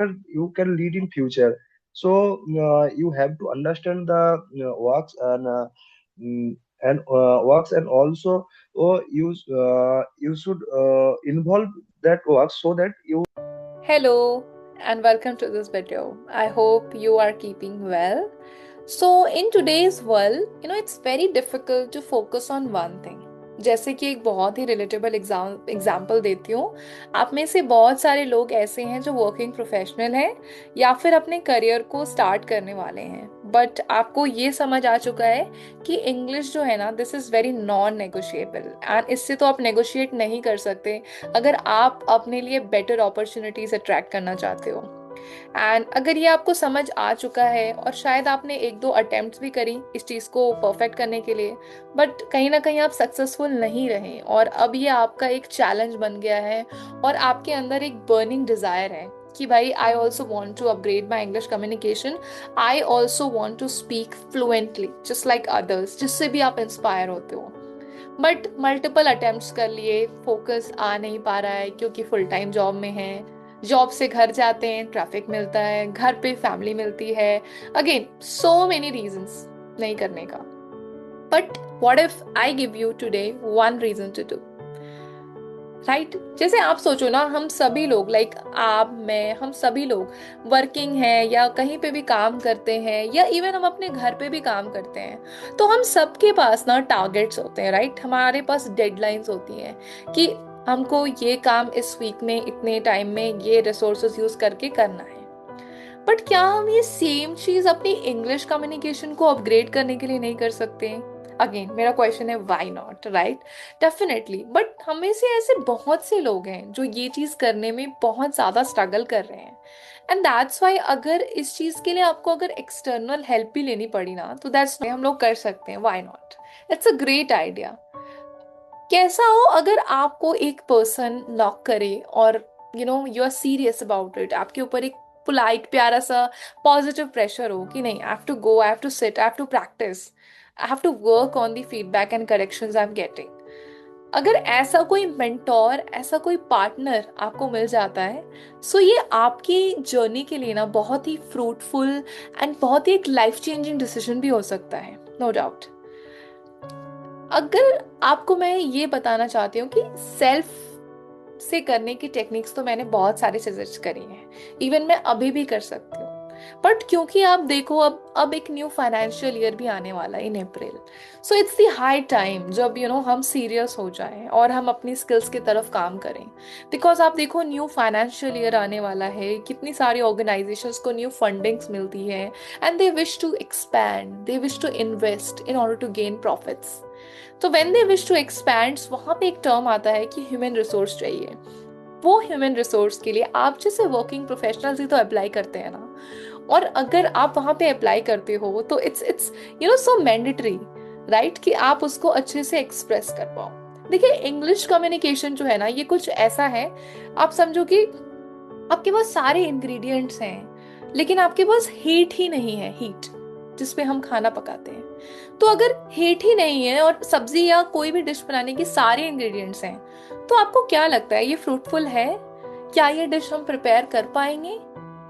you can lead in future. So you have to understand the works and works, and also you should involve that work so that you. Hello and welcome to this video. I hope you are keeping well. So, in today's world, it's very difficult to focus on one thing. जैसे कि एक बहुत ही relatable example देती हूँ। आप में से बहुत सारे लोग ऐसे हैं जो वर्किंग प्रोफेशनल हैं या फिर अपने करियर को स्टार्ट करने वाले हैं, बट आपको ये समझ आ चुका है कि इंग्लिश जो है ना, this is very non negotiable and इससे तो आप नेगोशिएट नहीं कर सकते अगर आप अपने लिए बेटर अपॉर्चुनिटीज अट्रैक्ट करना चाहते हो। एंड अगर ये आपको समझ आ चुका है और शायद आपने एक दो अटेम्प्ट्स भी करी इस चीज़ को परफेक्ट करने के लिए, बट कहीं ना कहीं आप सक्सेसफुल नहीं रहे और अब ये आपका एक चैलेंज बन गया है और आपके अंदर एक बर्निंग डिज़ायर है कि भाई I also want to upgrade my English communication, I also want to speak fluently just like others, जिससे भी आप इंस्पायर होते हो। बट मल्टीपल अटेम्प्ट्स कर लिए, फोकस आ नहीं पा रहा है क्योंकि फुल टाइम जॉब में है, जॉब से घर जाते हैं, ट्रैफिक मिलता है, घर पे फैमिली मिलती है, अगेन सो मेनी रीजंस नहीं करने का। But what if I give you today one reason to do, right? जैसे आप सोचो ना, हम सभी लोग लाइक आप मैं हम सभी लोग वर्किंग हैं या कहीं पे भी काम करते हैं या इवन हम अपने घर पे भी काम करते हैं, तो हम सबके पास ना टारगेट्स होते हैं, राइट? हमारे पास डेडलाइंस होती हैं कि हमको ये काम इस वीक में इतने टाइम में ये रिसोर्सेज यूज करके करना है। बट क्या हम ये सेम चीज अपनी इंग्लिश कम्युनिकेशन को अपग्रेड करने के लिए नहीं कर सकते? अगेन मेरा क्वेश्चन है, why not, right? Definitely, but हमें से ऐसे बहुत से लोग हैं जो ये चीज करने में बहुत ज्यादा स्ट्रगल कर रहे हैं। एंड दैट्स वाई अगर इस चीज के लिए आपको अगर एक्सटर्नल हेल्प भी लेनी पड़ी ना, तो दैट्स हम लोग कर सकते हैं, why not? It's a great idea. कैसा हो अगर आपको एक पर्सन नॉक करे और you are serious about it, आपके ऊपर एक पोलाइट प्यारा सा पॉजिटिव प्रेशर हो कि नहीं, I have to go, I have to sit, I have to practise, I have to work on the feedback and corrections I am getting. अगर ऐसा कोई मेंटोर, ऐसा कोई पार्टनर आपको मिल जाता है, सो ये आपकी जर्नी के लिए ना बहुत ही फ्रूटफुल एंड बहुत ही एक लाइफ चेंजिंग डिसीजन भी हो सकता है, नो डाउट। अगर आपको मैं ये बताना चाहती हूँ कि सेल्फ से करने की टेक्निक्स तो मैंने बहुत सारे सजेस्ट करी हैं, इवन मैं अभी भी कर सकती हूँ। बट क्योंकि आप देखो, अब एक न्यू फाइनेंशियल ईयर भी आने वाला है in April, so it's the high time जब हम सीरियस हो जाएं और हम अपनी स्किल्स की तरफ काम करें। बिकॉज आप देखो, न्यू फाइनेंशियल ईयर आने वाला है, कितनी सारी ऑर्गेनाइजेशंस को न्यू फंडिंग्स मिलती है and they wish to expand, they wish to invest in order to gain profits. तो when they wish to expand, वहां पे एक टर्म आता है कि ह्यूमन रिसोर्स चाहिए। वो ह्यूमन रिसोर्स के लिए आप जैसे वर्किंग प्रोफेशनल्स ही तो अप्लाई करते हैं ना, और अगर आप वहां पे अप्लाई करते हो तो इट्स सो मैंडेटरी, राइट, कि आप उसको अच्छे से एक्सप्रेस कर पाओ। देखिए, इंग्लिश कम्युनिकेशन जो है ना, ये कुछ ऐसा है, आप समझो कि आपके पास सारे इंग्रेडिएंट्स हैं लेकिन आपके पास हीट ही नहीं है, हीट जिसपे हम खाना पकाते हैं। तो अगर हीट ही नहीं है और सब्जी या कोई भी डिश बनाने के सारे इंग्रेडिएंट्स हैं, तो आपको क्या लगता है ये फ्रूटफुल है? क्या ये डिश हम प्रिपेयर कर पाएंगे?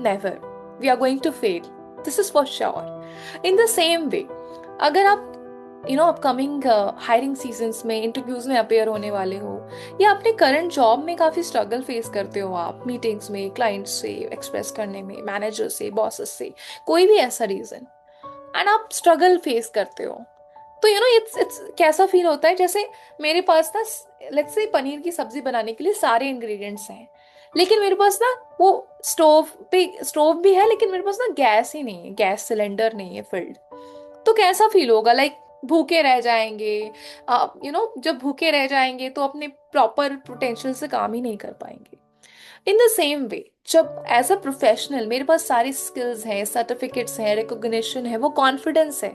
Never, we are going to fail, this is for sure. In the same way, अगर आप अपकमिंग हायरिंग सीजन्स में इंटरव्यूज में अपेयर होने वाले हो या अपने करंट जॉब में काफी स्ट्रगल फेस करते हो, आप मीटिंग्स में क्लाइंट्स से एक्सप्रेस करने में, मैनेजर से, बॉसेस से, कोई भी ऐसा रीजन, एंड आप स्ट्रगल फेस करते हो, तो इट्स कैसा फील होता है? जैसे मेरे पास ना, लेट्स से पनीर की सब्जी बनाने के लिए सारे इंग्रेडिएंट्स हैं, लेकिन मेरे पास ना वो स्टोव भी है, लेकिन मेरे पास ना गैस ही नहीं है, गैस सिलेंडर नहीं है फिल्ड। तो कैसा फील होगा? लाइक भूखे रह जाएंगे। जब भूखे रह जाएंगे तो अपने प्रॉपर पोटेंशियल से काम ही नहीं कर पाएंगे। इन द सेम वे, जब एज अ प्रोफेशनल मेरे पास सारी स्किल्स हैं, सर्टिफिकेट्स हैं, रिकॉग्निशन है, वो कॉन्फिडेंस है,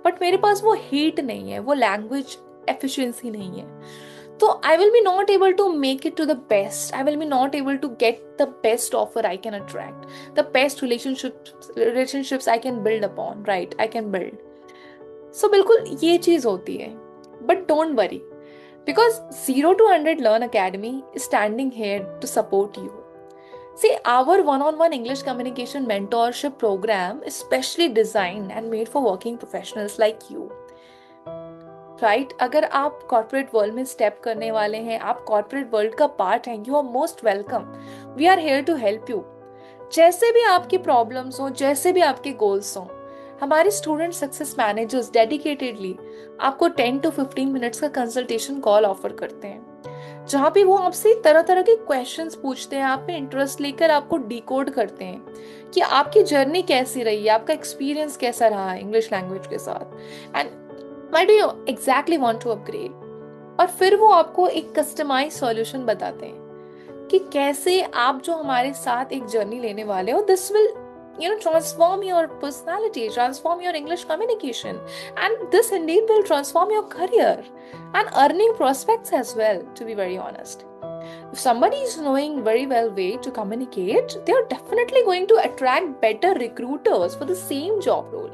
बट मेरे पास वो हीट नहीं है, वो लैंग्वेज एफिशिएंसी नहीं है, तो I will be not able to make it to the best, I will be not able to get the best offer I can attract, the best relationships I can build upon, right, I can build. So बिल्कुल ये चीज होती है। But don't worry, because 0 to 100 Learn Academy is standing here to support you. See, our one-on-one English communication mentorship program is specially designed and made for working professionals like you. Right अगर आप corporate world में step करने वाले हैं, आप corporate world का part हैं, you are most welcome. We are here to help you. जैसे भी आपकी प्रॉब्लम्स हो, जैसे भी आपके गोल्स हों, हमारे स्टूडेंट सक्सेस मैनेजर्स डेडिकेटेडली आपको 10 to 15 मिनट्स का कंसल्टेशन कॉल ऑफर करते हैं, जहाँ पे वो आपसे तरह तरह के क्वेश्चंस पूछते हैं, आप पे इंटरेस्ट लेकर आपको डिकोड करते हैं कि आपकी जर्नी कैसी रही है, आपका एक्सपीरियंस कैसा रहा है इंग्लिश लैंग्वेज के साथ, and why do you exactly want to upgrade. और फिर वो आपको एक कस्टमाइज सॉल्यूशन बताते हैं कि कैसे आप जो हमारे साथ एक जर्नी लेने वाले हो, this will transform your personality, transform your English communication, and this indeed will transform your career and earning prospects as well, to be very honest. If somebody is knowing very well way to communicate, they are definitely going to attract better recruiters for the same job role.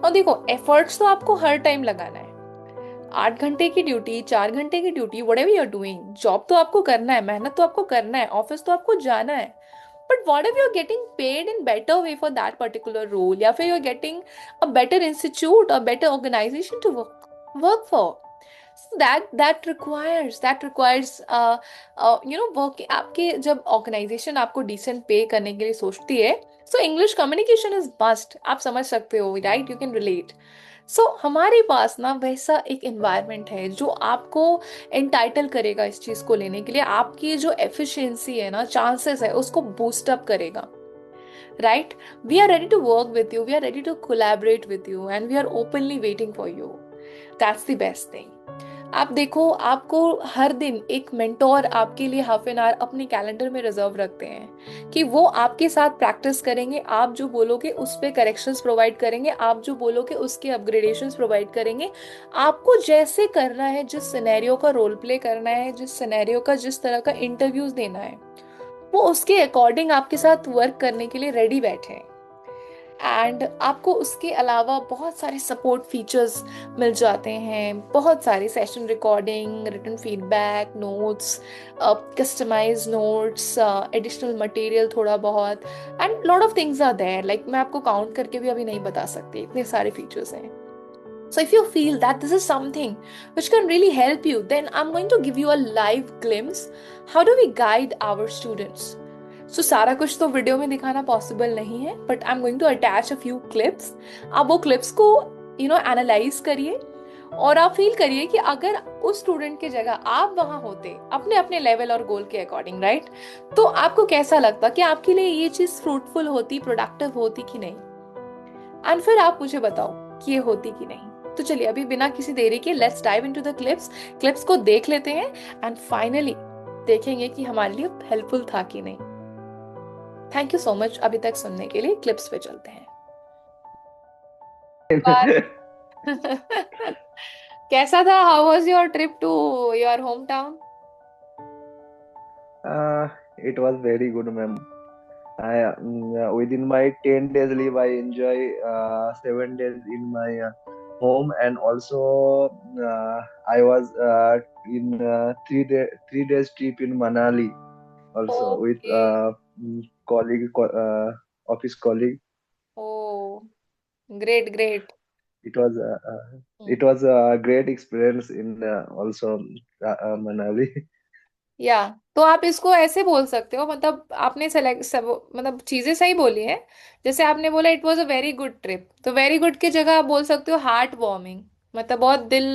now देखो, efforts तो आपको हर time लगाना है. 8 घंटे की duty, 4 घंटे की duty, what ever you're doing, job तो आपको करना है, मेहनत तो आपको करना है, ऑफिस तो आपको जाना है. But what if you are getting paid in better way for that particular role, या फिर you are getting a better institute और better organisation to work for. Work. आपके जब ऑर्गेनाइजेशन आपको डिसेंट पे करने के लिए सोचती है, so English communication is must. आप समझ सकते हो, right? You can relate. So हमारे पास ना वैसा एक एनवायरनमेंट है जो आपको एंटाइटल करेगा इस चीज को लेने के लिए. आपकी जो एफिशिएंसी है ना, चांसेस है, उसको बूस्ट अप करेगा. Right? We are ready to work with you, we are ready to collaborate with you, and we are openly waiting for you. That's the best thing. आप देखो, आपको हर दिन एक मेंटोर आपके लिए हाफ एन आवर अपने कैलेंडर में रिजर्व रखते हैं कि वो आपके साथ प्रैक्टिस करेंगे. आप जो बोलोगे उस पे करेक्शंस प्रोवाइड करेंगे, आप जो बोलोगे उसके अपग्रेडेशंस प्रोवाइड करेंगे. आपको जैसे करना है, जिस सिनेरियो का रोल प्ले करना है, जिस सिनेरियो का जिस तरह का इंटरव्यूज देना है, वो उसके अकॉर्डिंग आपके साथ वर्क करने के लिए रेडी बैठे हैं. एंड आपको उसके अलावा बहुत सारे सपोर्ट फीचर्स मिल जाते हैं, बहुत सारे session recording, written feedback, notes, customise notes, additional material थोड़ा बहुत, and lot of things are there. Like मैं आपको काउंट करके भी अभी नहीं बता सकती, इतने सारे फीचर्स हैं. So if you feel that this is something which can really help you, then I'm going to give you a live glimpse. How do we guide our students? So सारा कुछ तो वीडियो में दिखाना possible नहीं है, but I am going to attach a few clips. आप वो clips को एनालाइज करिए और आप फील करिए कि अगर उस स्टूडेंट की जगह आप वहां होते, अपने अपने लेवल और गोल के अकॉर्डिंग, राइट, तो आपको कैसा लगता, कि आपके लिए ये चीज फ्रूटफुल होती, प्रोडक्टिव होती कि नहीं. एंड फिर आप मुझे बताओ कि ये होती कि नहीं. तो चलिए, अभी बिना किसी देरी के let's dive into the clips. Clips को देख लेते हैं एंड फाइनली देखेंगे कि हमारे लिए हेल्पफुल था कि नहीं. थैंक यू सो मच अभी तक सुनने के लिए. क्लिप्स पे चलते हैं. बार कैसा था? How was your trip to your home town? It was very good, ma'am. Within my 10 days leave, I enjoy 7 days in my home, and also I was in 3 days trip in Manali, also with okay. colleague, office colleague. Oh, great great. It was it was a great experience in also Manali. या तो आप इसको ऐसे बोल सकते हो, मतलब आपने सेलेक्ट सब, मतलब चीजें सही बोली है. जैसे आपने बोला it was a very good trip, तो वेरी गुड की जगह आप बोल सकते हो हार्ट वार्मिंग, मतलब बहुत दिल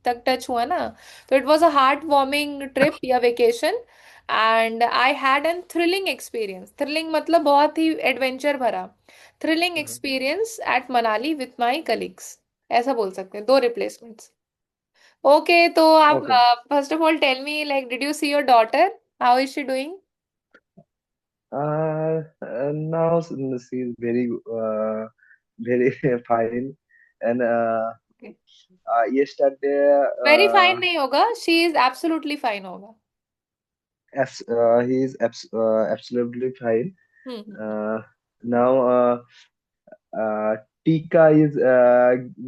तक टच हुआ ना. तो it was a heart warming trip या vacation, and I had an thrilling experience. Thrilling मतलब बहुत ही एडवेंचर भरा, thrilling Mhm. Experience at Manali with my colleagues. ऐसा बोल सकते हैं, दो रिप्लेसमेंट्स. ओके, तो आप Okay. First of all tell me, like, did you see your daughter? How is she doing? Now she is very fine, and yesterday very fine नहीं होगा, she is absolutely fine होगा. he is absolutely fine. Hmm. Uh, Now Tika is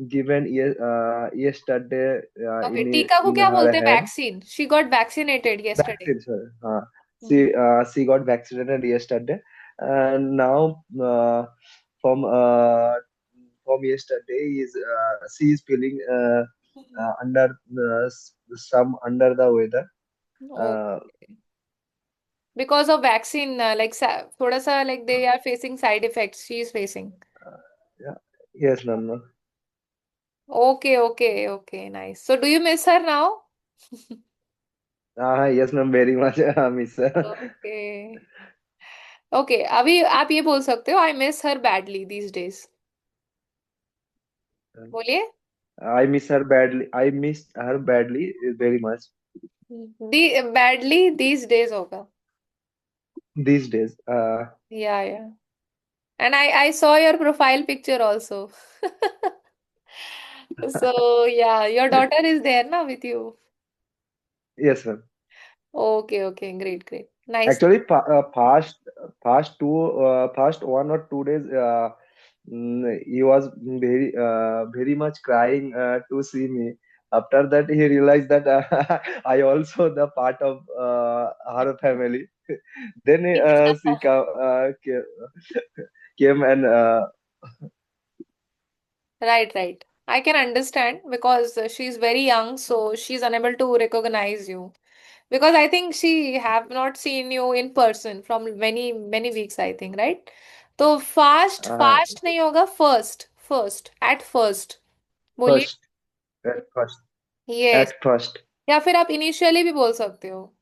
given yesterday okay, in टीका को in क्या her बोलते हैं? hand. Vaccine. She got vaccinated yesterday. Vaccine, sir. Hmm. She got vaccinated yesterday, and now from yesterday is she is feeling under some under the weather. Uh, Okay. Because of vaccine, like thoda sa like they are facing side effects. She is facing. yeah, yes, ma'am. Okay, okay, okay, nice. So do you miss her now? Yes, ma'am. Very much, miss. Okay. Okay, अभी आप ये बोल सकते हो I miss her badly these days. बोलिए. I miss her badly. I miss her badly very much Badly these days होगा. these days. Yeah, yeah. And I saw your profile picture also. So yeah, your daughter is there now with you. Yes, ma'am. Okay, okay, great, great. Nice. Actually, past 1 or 2 days, he was very much crying to see me. After that, he realized that I also the part of her family. Then came and Right, right. I can understand because she's very young, so she's unable to recognize you. Because I think she have not seen you in person from many many weeks, I think, right? तो fast uh, fast नहीं होगा, first at first बोलिए. first at first Yes. at first. या फिर आप initially भी बोल सकते हो.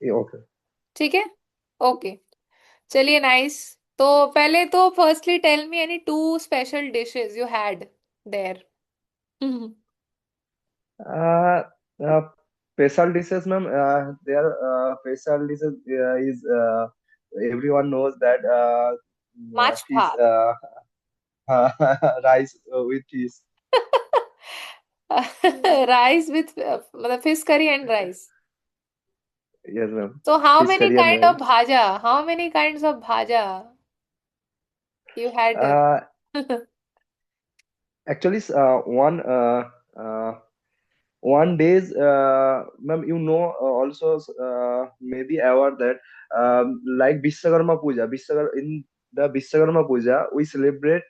Yeah, okay. ठीक है. ओके. चलिए नाइस. तो पहले तो firstly tell me any two special dishes you had there. Uh, uh, Special dishes, ma'am. Their special dishes is everyone knows that माछ fish, भात. rice with fish. Rice with मतलब fish curry and rice. Yes, ma'am. So how Fish many curry and kind of rice. bhaja? How many kinds of bhaja you had? Uh, Actually, uh, one days, ma'am, also maybe aware that like Vishwakarma Puja, in the Vishwakarma Puja, we celebrate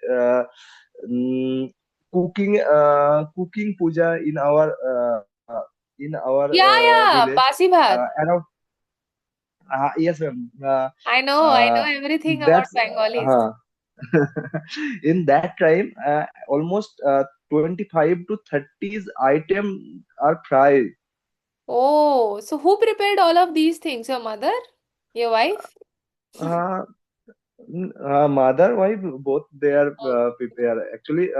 mm, cooking puja in our या या village. बासी भात. Around yes, ma'am. I know everything about That's Bengalis. uh, in that time, almost 25 to 30 item are fried. Oh, so who prepared all of these things? Your mother? Your wife? Uh, Mother, wife, both they are prepare. Actually,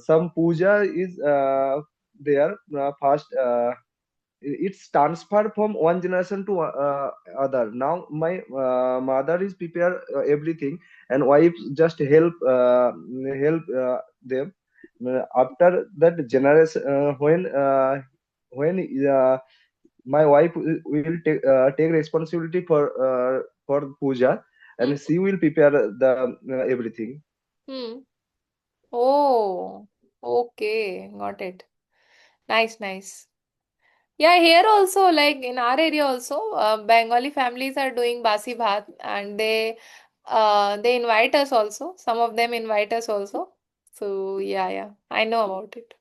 some puja is there fast. It's transferred from one generation to other. Now my mother is prepare everything, and wife just help them. After that generation, when my wife will take responsibility for puja, Hmm. and she will prepare the everything. Hmm. Oh, okay. Got it. Nice, nice. Yeah, here also, like in our area also, Bengali families are doing basi bhat and they invite us also. Some of them invite us also. So yeah, yeah, I know about it.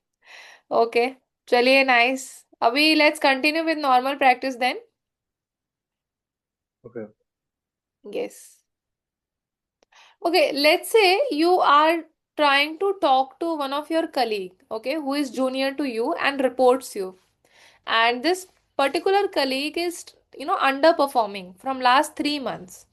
Okay. चलिए nice. अभी let's continue with normal practice then. Okay. Yes. Okay, let's say you are trying to talk to one of your colleague, okay, who is junior to you and reports you. And this particular colleague is, underperforming from last 3 months,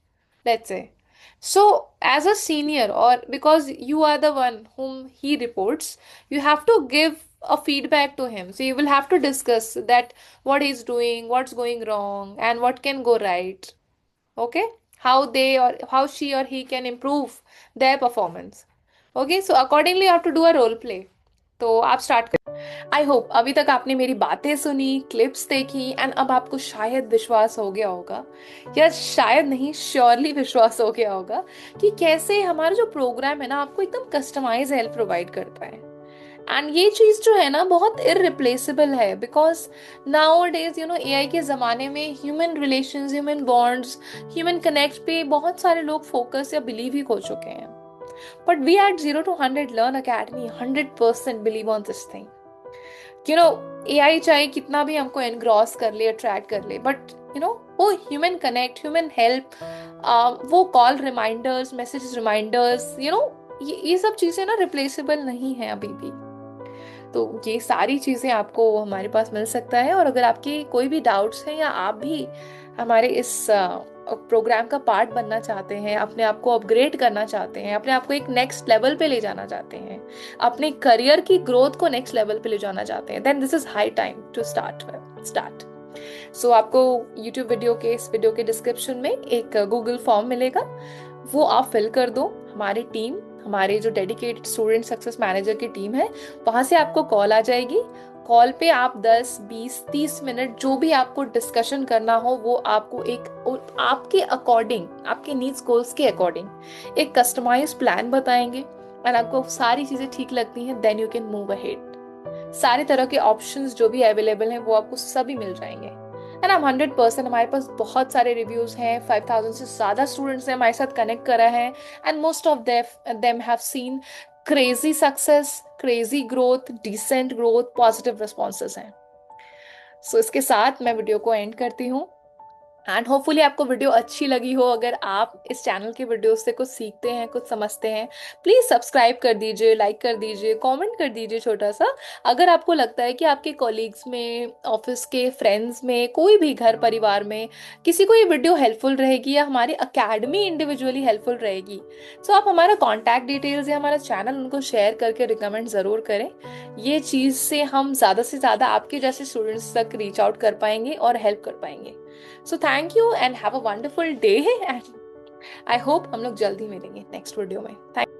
let's say. So, as a senior, or because you are the one whom he reports, you have to give a feedback to him. So, you will have to discuss that what he's doing, what's going wrong, and what can go right. Okay, how they or how she or he can improve their performance. Okay, so accordingly you have to do a role play. तो आप start करें. I hope अभी तक आपने मेरी बातें सुनी, clips देखी एंड अब आपको शायद विश्वास हो गया होगा, या शायद नहीं, श्योरली विश्वास हो गया होगा कि कैसे हमारा जो प्रोग्राम है ना आपको एकदम कस्टमाइज हेल्प प्रोवाइड करता है. एंड ये चीज जो है ना बहुत इररिप्लेसेबल है, बिकॉज नाउ डेज एआई के जमाने में human relations, human bonds, human connect पे बहुत सारे लोग फोकस या बिलीव ही हो चुके हैं. But we at 0 to 100 learn academy 100% believe on this thing. You know AI चाहे कितना भी हमको एनग्रॉस कर ले, अट्रैक्ट कर ले, बट वो ह्यूमन कनेक्ट, ह्यूमन हेल्प, वो कॉल रिमाइंडर्स, मैसेज रिमाइंडर्स, ये सब चीजें ना रिप्लेसेबल नहीं है अभी भी. तो ये सारी चीजें आपको हमारे पास मिल सकता है. और अगर आपकी कोई भी डाउट्स हैं या आप भी हमारे इस प्रोग्राम का पार्ट बनना चाहते हैं, अपने आप को अपग्रेड करना चाहते हैं, अपने आप को एक नेक्स्ट लेवल पे ले जाना चाहते हैं, अपने करियर की ग्रोथ को नेक्स्ट लेवल पे ले जाना चाहते हैं, then this is high time to start. So आपको यूट्यूब इस वीडियो के डिस्क्रिप्शन में एक गूगल फॉर्म मिलेगा, वो आप फिल कर दो. हमारे जो डेडिकेटेड स्टूडेंट सक्सेस मैनेजर की टीम है, वहां से आपको कॉल आ जाएगी. कॉल पे आप 10, 20, 30 मिनट जो भी आपको डिस्कशन करना हो, वो आपको एक आपके अकॉर्डिंग, आपके नीड्स गोल्स के अकॉर्डिंग एक कस्टमाइज प्लान बताएंगे. एंड आपको सारी चीजें ठीक लगती हैं, then you can move ahead. सारे तरह के ऑप्शंस जो भी अवेलेबल हैं वो आपको सभी मिल जाएंगे. एंड हम 100%, हमारे पास बहुत सारे रिव्यूज हैं, 5000 से ज्यादा स्टूडेंट्स ने हमारे साथ कनेक्ट करा है. And most of them have seen crazy success, crazy growth, decent growth, positive responses हैं. सो इसके साथ मैं वीडियो को एंड करती हूँ. एंड होपफुली आपको वीडियो अच्छी लगी हो. अगर आप इस चैनल के वीडियो से कुछ सीखते हैं, कुछ समझते हैं, प्लीज सब्सक्राइब कर दीजिए, लाइक कर दीजिए, कमेंट कर दीजिए छोटा सा. अगर आपको लगता है कि आपके कॉलीग्स में, ऑफिस के फ्रेंड्स में, कोई भी घर परिवार में किसी को ये वीडियो हेल्पफुल रहेगी या हमारी अकेडमी इंडिविजुअली हेल्पफुल रहेगी, तो आप हमारा कॉन्टैक्ट डिटेल्स या हमारा चैनल उनको शेयर करके रिकमेंड ज़रूर करें. ये चीज़ से हम ज़्यादा से ज़्यादा आपके जैसे स्टूडेंट्स तक रीच आउट कर पाएंगे और हेल्प कर पाएंगे. So thank you and have a wonderful day, and I hope हम लोग जल्दी मिलेंगे नेक्स्ट वीडियो में. थैंक